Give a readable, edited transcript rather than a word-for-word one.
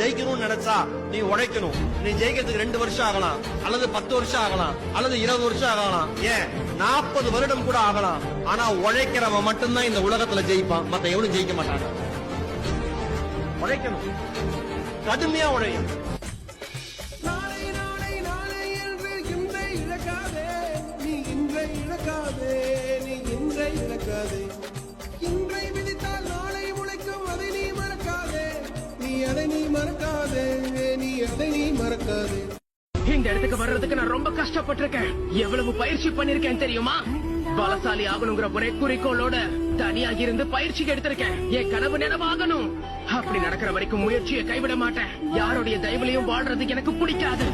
ஜெயிக்கணும்னு நினைச்சா நீ உழைக்கணும். நீ ஜெயிக்கிறதுக்கு 2 வருஷம் ஆகலாம், அல்லது 10 வருஷம் ஆகலாம், அல்லது 20 வருஷம் ஆகலாம், ஏன் 40 வருடம் கூட ஆகலாம். ஆனா உழைக்கிறவன் மட்டும்தான் இந்த உலகத்துல ஜெயிப்பான், மத்த எவனும் ஜெயிக்க மாட்டாங்க. உழைக்கணும், கடுமையா உழைக்கணும். இன்றை விதித்தால் நாளை உழைக்கும், அதை நீ மறக்காதே. நீ அதை நீ மறக்காதே, நீ அதை நீ மறக்காதே. இந்த இடத்துக்கு வர்றதுக்கு நான் ரொம்ப கஷ்டப்பட்டிருக்கேன். எவ்வளவு பயிற்சி பண்ணிருக்கேன் தெரியுமா? பலசாலி ஆகணுங்கிற ஒரே குறிக்கோளோட தனியாகி இருந்து பயிற்சிக்கு எடுத்திருக்கேன். என் கனவு நினைவாகணும். அப்படி நடக்கிற வரைக்கும் முயற்சியை கைவிட மாட்டேன். யாருடைய தயவுலையும் வாழ்றது எனக்கு பிடிக்காது.